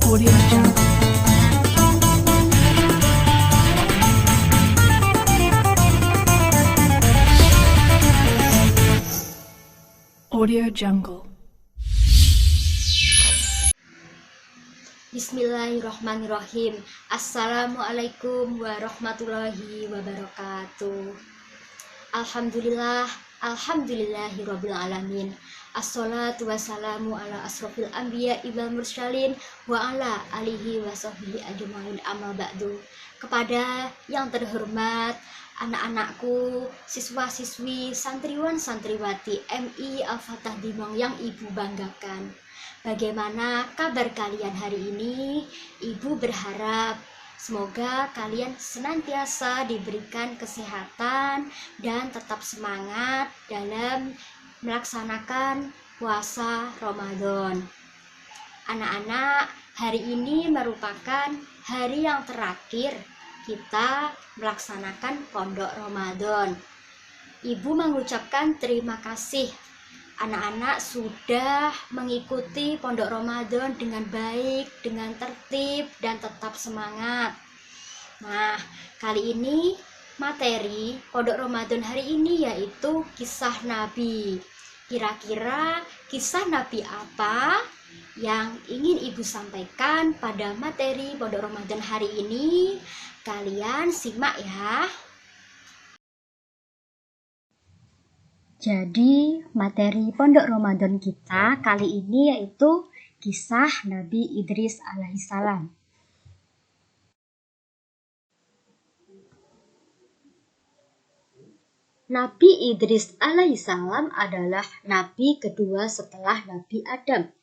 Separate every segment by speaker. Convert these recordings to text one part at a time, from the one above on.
Speaker 1: Audio Jungle. Audio Jungle.
Speaker 2: Bismillahirrahmanirrahim. Assalamualaikum warahmatullahi wabarakatuh. Alhamdulillahirabbil alamin. Assalatu wassalamu ala asrofil anbiya wal mursalin wa ala alihi wa sahbihi ajmain, amma ba'du. Kepada yang terhormat anak-anakku, siswa-siswi, santriwan santriwati MI Al-Fatah Dimong yang Ibu banggakan, bagaimana kabar kalian hari ini? Ibu berharap semoga kalian senantiasa diberikan kesehatan dan tetap semangat dalam melaksanakan puasa Ramadan. Anak-anak, hari ini merupakan hari yang terakhir kita melaksanakan pondok Ramadan. Ibu mengucapkan terima kasih anak-anak sudah mengikuti pondok Ramadan dengan baik, dengan tertib, dan tetap semangat. Nah, kali ini materi pondok Ramadan hari ini yaitu kisah Nabi. Kira-kira kisah Nabi apa yang ingin Ibu sampaikan pada materi pondok Ramadan hari ini? Kalian simak ya. Jadi materi pondok Ramadan kita kali ini yaitu kisah Nabi Idris alaihissalam. Nabi Idris alaihissalam adalah nabi kedua setelah Nabi Adam.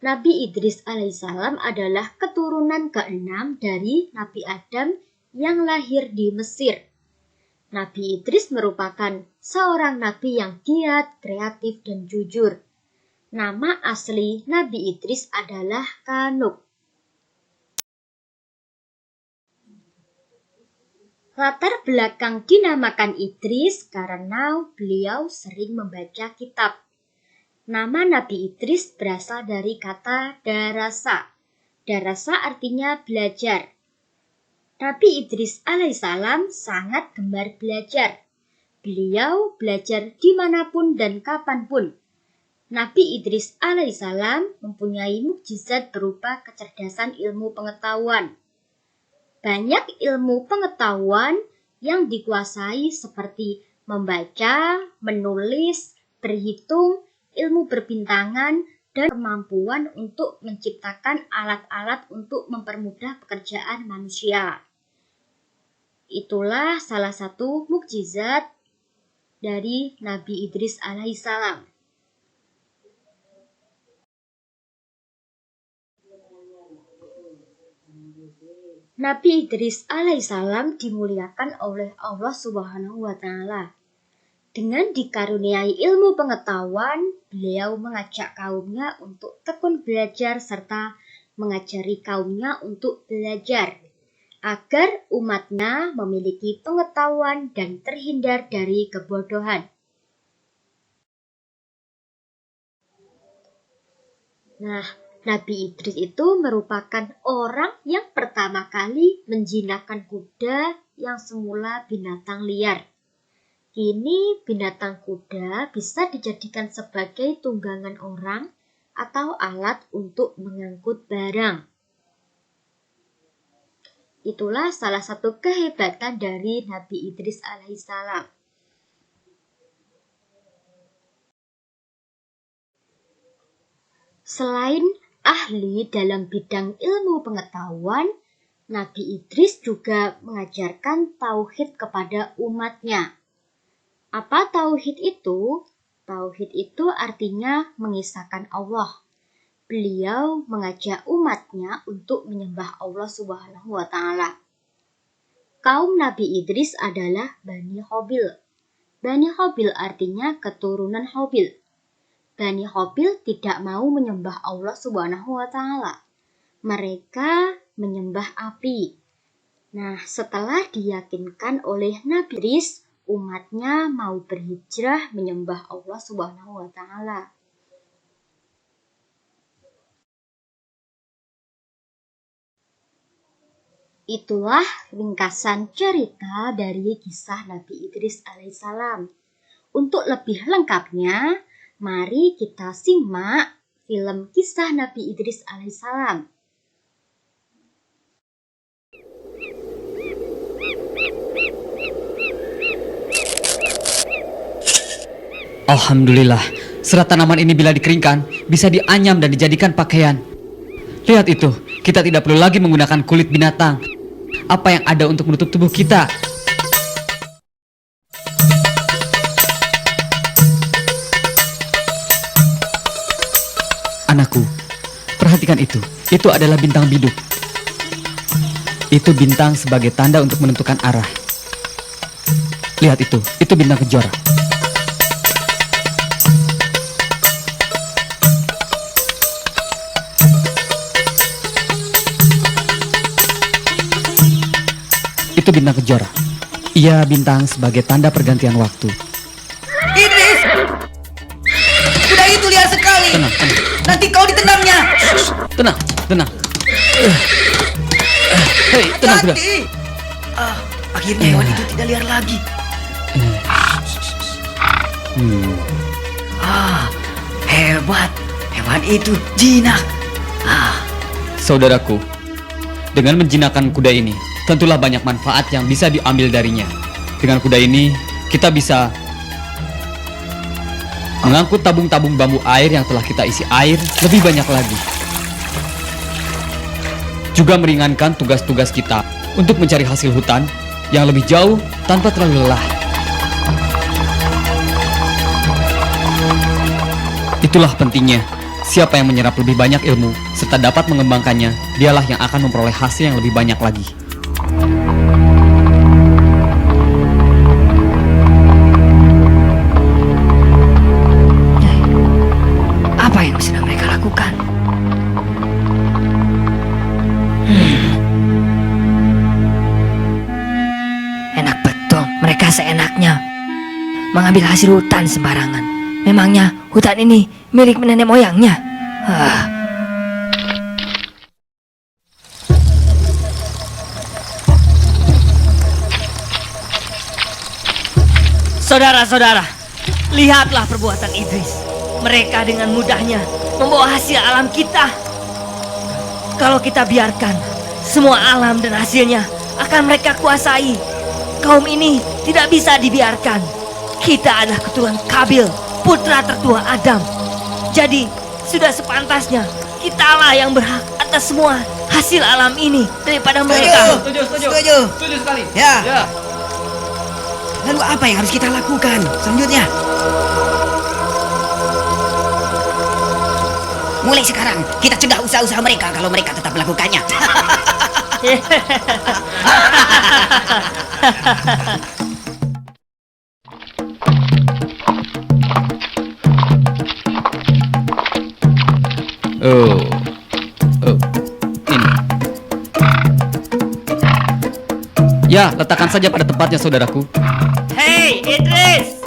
Speaker 2: Nabi Idris alaihissalam adalah keturunan keenam dari Nabi Adam yang lahir di Mesir. Nabi Idris merupakan seorang nabi yang giat, kreatif, dan jujur. Nama asli Nabi Idris adalah Kanuk. Latar belakang dinamakan Idris karena beliau sering membaca kitab. Nama Nabi Idris berasal dari kata darasa. Darasa artinya belajar. Nabi Idris alaihissalam sangat gemar belajar. Beliau belajar dimanapun dan kapanpun. Nabi Idris alaihissalam mempunyai mukjizat berupa kecerdasan ilmu pengetahuan. Banyak ilmu pengetahuan yang dikuasai seperti membaca, menulis, berhitung, ilmu berbintangan, dan kemampuan untuk menciptakan alat-alat untuk mempermudah pekerjaan manusia. Itulah salah satu mukjizat dari Nabi Idris alaihissalam. Nabi Idris alaihissalam dimuliakan oleh Allah Subhanahu wa Ta'ala. Dengan dikaruniai ilmu pengetahuan, beliau mengajak kaumnya untuk tekun belajar serta mengajari kaumnya untuk belajar agar umatnya memiliki pengetahuan dan terhindar dari kebodohan. Nah, Nabi Idris itu merupakan orang yang pertama kali menjinakkan kuda yang semula binatang liar. Kini binatang kuda bisa dijadikan sebagai tunggangan orang atau alat untuk mengangkut barang. Itulah salah satu kehebatan dari Nabi Idris alaihissalam. Selain ahli dalam bidang ilmu pengetahuan, Nabi Idris juga mengajarkan tauhid kepada umatnya. Apa tauhid itu? Tauhid itu artinya mengisahkan Allah. Beliau mengajak umatnya untuk menyembah Allah Subhanahu wa Ta'ala. Kaum Nabi Idris adalah Bani Khobil. Bani Khobil artinya keturunan Khobil. Bani Khobil tidak mau menyembah Allah Subhanahu wa Ta'ala. Mereka menyembah api. Nah, setelah diyakinkan oleh Nabi Idris, umatnya mau berhijrah menyembah Allah Subhanahu wa Ta'ala. Itulah ringkasan cerita dari kisah Nabi Idris alaihissalam. Untuk lebih lengkapnya, mari kita simak film kisah Nabi Idris alaihissalam.
Speaker 3: Alhamdulillah, serat tanaman ini bila dikeringkan bisa dianyam dan dijadikan pakaian. Lihat itu, kita tidak perlu lagi menggunakan kulit binatang. Apa yang ada untuk menutup tubuh kita? Anakku, perhatikan itu. Itu adalah bintang biduk. Itu bintang sebagai tanda untuk menentukan arah. Lihat itu bintang kejora. Itu bintang kejora. Ia bintang sebagai tanda pergantian waktu.
Speaker 4: Idris! Kuda itu liar sekali.
Speaker 3: Tenang.
Speaker 4: Nanti kau ditendangnya.
Speaker 3: Tenang. Hei, tenang kuda.
Speaker 4: Hati. Akhirnya hewan itu tidak liar lagi. Hebat. Hewan itu jinak.
Speaker 3: Saudaraku, dengan menjinakkan kuda ini, tentulah banyak manfaat yang bisa diambil darinya. Dengan kuda ini, kita bisa mengangkut tabung-tabung bambu air yang telah kita isi air lebih banyak lagi. Juga meringankan tugas-tugas kita untuk mencari hasil hutan yang lebih jauh tanpa terlalu lelah. Itulah pentingnya. Siapa yang menyerap lebih banyak ilmu serta dapat mengembangkannya, dialah yang akan memperoleh hasil yang lebih banyak lagi.
Speaker 4: Apa yang sedang mereka lakukan? Enak betul, mereka seenaknya mengambil hasil hutan sembarangan. Memangnya hutan ini milik nenek moyangnya? Saudara-saudara, lihatlah perbuatan Idris. Mereka dengan mudahnya membawa hasil alam kita. Kalau kita biarkan, semua alam dan hasilnya akan mereka kuasai. Kaum ini tidak bisa dibiarkan. Kita adalah keturunan Kabil, putra tertua Adam. Jadi, sudah sepantasnya kitalah yang berhak atas semua hasil alam ini daripada mereka. Setuju sekali. Ya. Lalu apa yang harus kita lakukan selanjutnya? Mulai sekarang kita cegah usaha-usaha mereka kalau mereka tetap melakukannya.
Speaker 3: Oh, ini. Ya, letakkan saja pada tempatnya, saudaraku.
Speaker 4: Hei, Idris!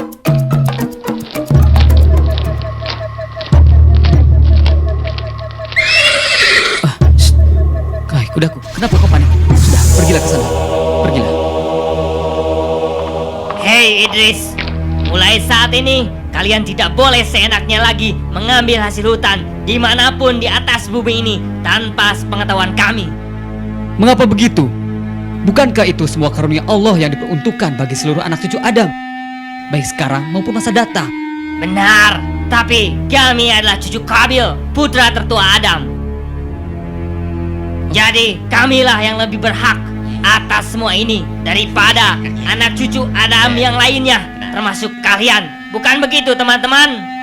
Speaker 3: Kai, kudaku, kenapa kau panik? Sudah, pergilah ke sana. Pergilah.
Speaker 5: Hei Idris, mulai saat ini kalian tidak boleh seenaknya lagi mengambil hasil hutan dimanapun di atas bumi ini tanpa sepengetahuan kami.
Speaker 3: Mengapa begitu? Bukankah itu semua karunia Allah yang diperuntukkan bagi seluruh anak cucu Adam, baik sekarang maupun masa datang?
Speaker 5: Benar, tapi kami adalah cucu Kabil, putra tertua Adam. Jadi kamilah yang lebih berhak atas semua ini daripada anak cucu Adam yang lainnya, termasuk kalian. Bukan begitu teman-teman?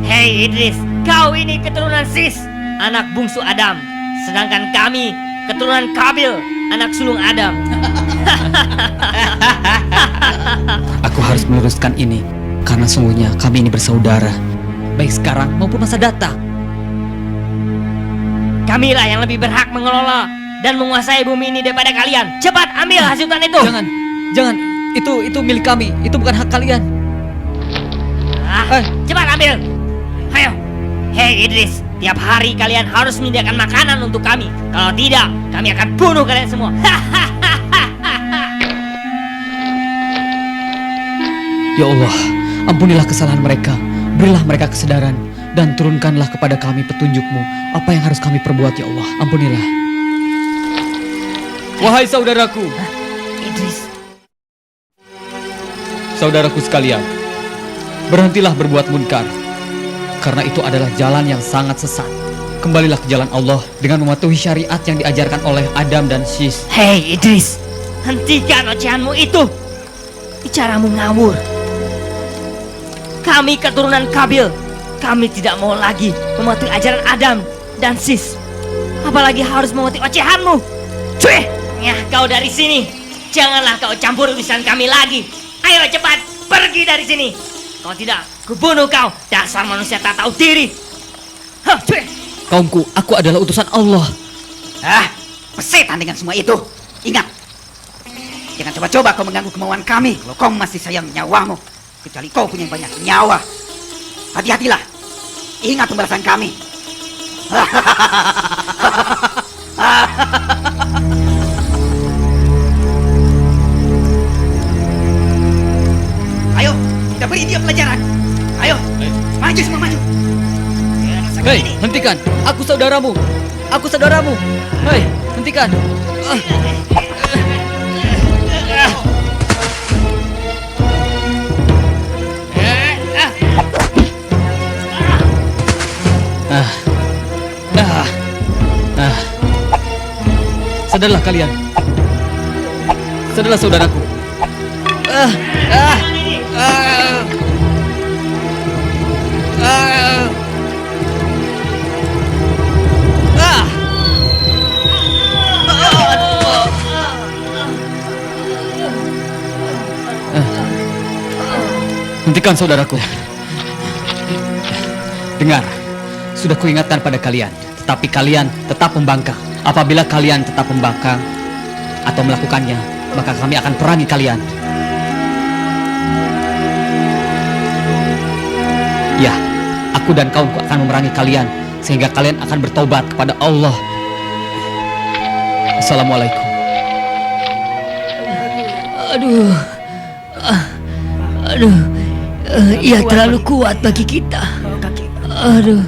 Speaker 5: Hei Idris, kau ini keturunan Sis, anak bungsu Adam. Sedangkan kami keturunan Kabil, anak sulung Adam.
Speaker 3: Aku harus meluruskan ini, karena sungguhnya kami ini bersaudara, baik sekarang maupun masa datang.
Speaker 5: Kamilah yang lebih berhak mengelola dan menguasai bumi ini daripada kalian. Cepat ambil hasil hutan itu.
Speaker 3: Jangan, Itu milik kami. Itu bukan hak kalian.
Speaker 5: Cepat ambil. Ayo. Hei Idris, tiap hari kalian harus menyediakan makanan untuk kami. Kalau tidak, kami akan bunuh kalian semua.
Speaker 3: Ya Allah, ampunilah kesalahan mereka. Berilah mereka kesadaran. Dan turunkanlah kepada kami petunjuk-Mu. Apa yang harus kami perbuat, ya Allah. Ampunilah. Wahai saudaraku.
Speaker 5: Idris.
Speaker 3: Saudaraku sekalian, berhentilah berbuat munkar. Karena itu adalah jalan yang sangat sesat. Kembalilah ke jalan Allah dengan mematuhi syariat yang diajarkan oleh Adam dan Sis.
Speaker 4: Hei Idris, hentikan ocehanmu itu. Bicaramu ngawur. Kami keturunan Kabil. Kami tidak mau lagi mematuhi ajaran Adam dan Sis. Apalagi harus mematuhi ocehanmu. Cuy!
Speaker 5: Ya, kau dari sini. Janganlah kau campur urusan kami lagi. Ayo cepat, pergi dari sini. Kalau tidak, kubunuh kau. Dasar manusia tak tahu diri. Hah, cuy!
Speaker 3: Kaumku, aku adalah utusan Allah.
Speaker 6: Setan dengan semua itu. Ingat, jangan coba-coba kau mengganggu kemauan kami kalau kau masih sayang nyawamu. Kecuali kau punya banyak nyawa. Hati-hatilah. Ingat pembalasan kami. Ayo, kita beri dia pelajaran. Ayo, maju semua maju.
Speaker 3: Hei, hentikan. Aku saudaramu. Aku saudaramu. Hei, hentikan. Sadarlah kalian. Sadarlah saudaraku. Hentikan saudaraku. Dengar, sudah kuingatkan pada kalian, tetapi kalian tetap membangkang. Apabila kalian tetap membangkang atau melakukannya, maka kami akan perangi kalian. Ya, aku dan kaumku akan memerangi kalian sehingga kalian akan bertobat kepada Allah. Assalamualaikum.
Speaker 4: Aduh, ia terlalu kuat bagi kita. Aduh.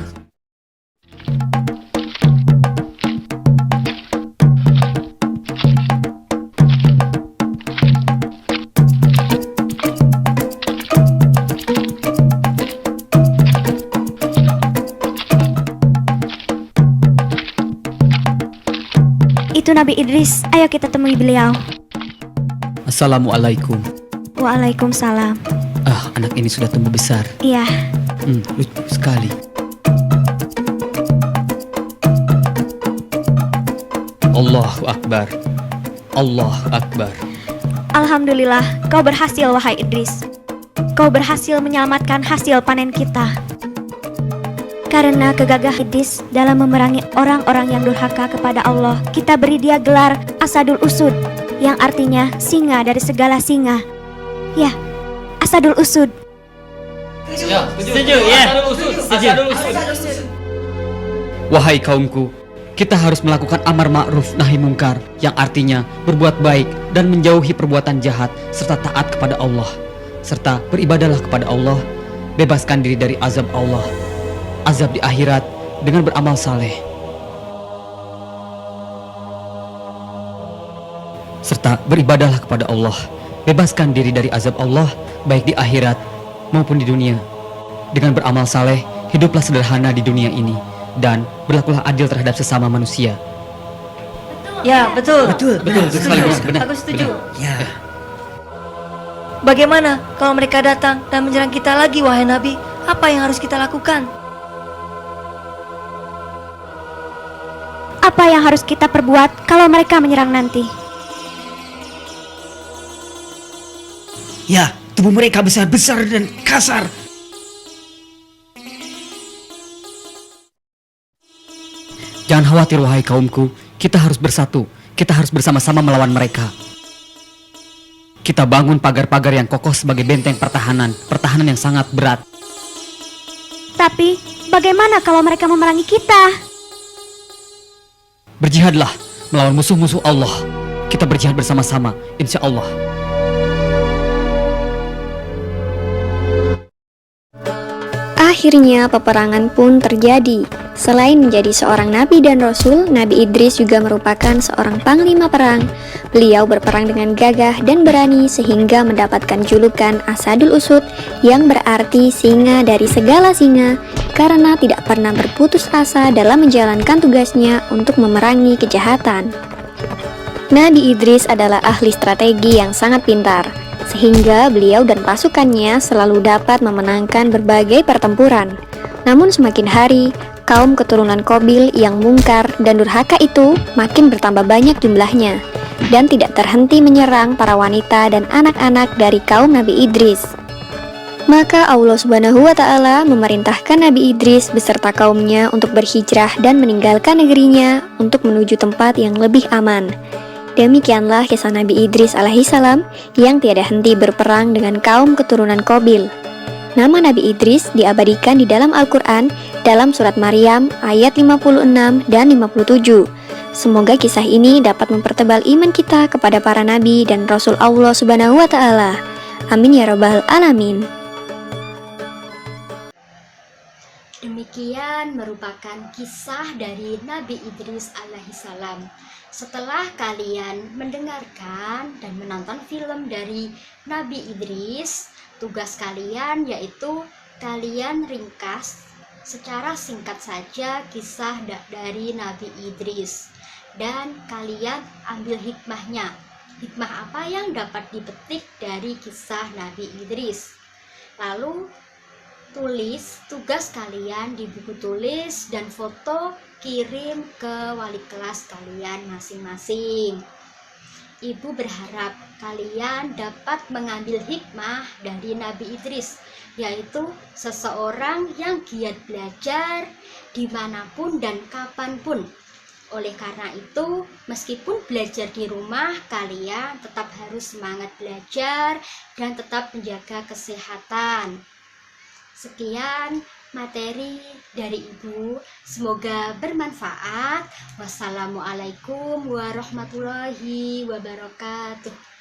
Speaker 7: Itu Nabi Idris, ayo kita temui beliau.
Speaker 3: Assalamualaikum.
Speaker 7: Waalaikumsalam.
Speaker 3: Anak ini sudah tumbuh besar.
Speaker 7: Iya.
Speaker 3: Lucu sekali. Allahu Akbar. Allahu Akbar.
Speaker 7: Alhamdulillah, kau berhasil wahai Idris. Kau berhasil menyelamatkan hasil panen kita. Karena kegagahan Idris dalam memerangi orang-orang yang durhaka kepada Allah, kita beri dia gelar Asadul Usud, yang artinya singa dari segala singa. Ya, Asadul Usud.
Speaker 5: Setuju, ya. Setuju.
Speaker 3: Wahai kaumku, kita harus melakukan amar ma'ruf nahi mungkar, yang artinya berbuat baik dan menjauhi perbuatan jahat, serta taat kepada Allah, serta beribadahlah kepada Allah, bebaskan diri dari azab Allah, azab di akhirat dengan beramal saleh, serta beribadahlah kepada Allah, bebaskan diri dari azab Allah baik di akhirat maupun di dunia. Dengan beramal saleh, hiduplah sederhana di dunia ini dan berlakulah adil terhadap sesama manusia.
Speaker 4: Ya, betul.
Speaker 3: Betul sekali, benar.
Speaker 4: Aku setuju.
Speaker 6: Ya.
Speaker 4: Bagaimana kalau mereka datang dan menyerang kita lagi, wahai Nabi? Apa yang harus kita lakukan?
Speaker 7: Apa yang harus kita perbuat kalau mereka menyerang nanti?
Speaker 6: Ya, tubuh mereka besar-besar dan kasar.
Speaker 3: Jangan khawatir wahai kaumku, kita harus bersatu. Kita harus bersama-sama melawan mereka. Kita bangun pagar-pagar yang kokoh sebagai benteng pertahanan yang sangat berat.
Speaker 7: Tapi, bagaimana kalau mereka memerangi kita?
Speaker 3: Berjihadlah melawan musuh-musuh Allah. Kita berjihad bersama-sama, insya Allah.
Speaker 8: Akhirnya peperangan pun terjadi. Selain menjadi seorang nabi dan rasul, Nabi Idris juga merupakan seorang panglima perang. Beliau berperang dengan gagah dan berani sehingga mendapatkan julukan Asadul Usud yang berarti singa dari segala singa karena tidak pernah berputus asa dalam menjalankan tugasnya untuk memerangi kejahatan. Nabi Idris adalah ahli strategi yang sangat pintar, sehingga beliau dan pasukannya selalu dapat memenangkan berbagai pertempuran. Namun semakin hari, kaum keturunan Qabil yang mungkar dan durhaka itu makin bertambah banyak jumlahnya dan tidak terhenti menyerang para wanita dan anak-anak dari kaum Nabi Idris. Maka Allah Subhanahu wa Ta'ala memerintahkan Nabi Idris beserta kaumnya untuk berhijrah dan meninggalkan negerinya untuk menuju tempat yang lebih aman. Demikianlah kisah Nabi Idris alaihissalam yang tiada henti berperang dengan kaum keturunan Qabil. Nama Nabi Idris diabadikan di dalam Al-Quran dalam surat Maryam ayat 56 dan 57. Semoga kisah ini dapat mempertebal iman kita kepada para nabi dan rasul Allah Subhanahu wa Ta'ala. Amin ya rabbal alamin.
Speaker 2: Demikian merupakan kisah dari Nabi Idris alaihissalam. Setelah kalian mendengarkan dan menonton film dari Nabi Idris, tugas kalian yaitu kalian ringkas secara singkat saja kisah dari Nabi Idris dan kalian ambil hikmahnya. Hikmah apa yang dapat dipetik dari kisah Nabi Idris? Lalu tulis tugas kalian di buku tulis dan foto kirim ke wali kelas kalian masing-masing. Ibu berharap kalian dapat mengambil hikmah dari Nabi Idris, yaitu seseorang yang giat belajar dimanapun dan kapanpun. Oleh karena itu, meskipun belajar di rumah, kalian tetap harus semangat belajar dan tetap menjaga kesehatan. Sekian materi dari Ibu, semoga bermanfaat. Wassalamualaikum warahmatullahi wabarakatuh.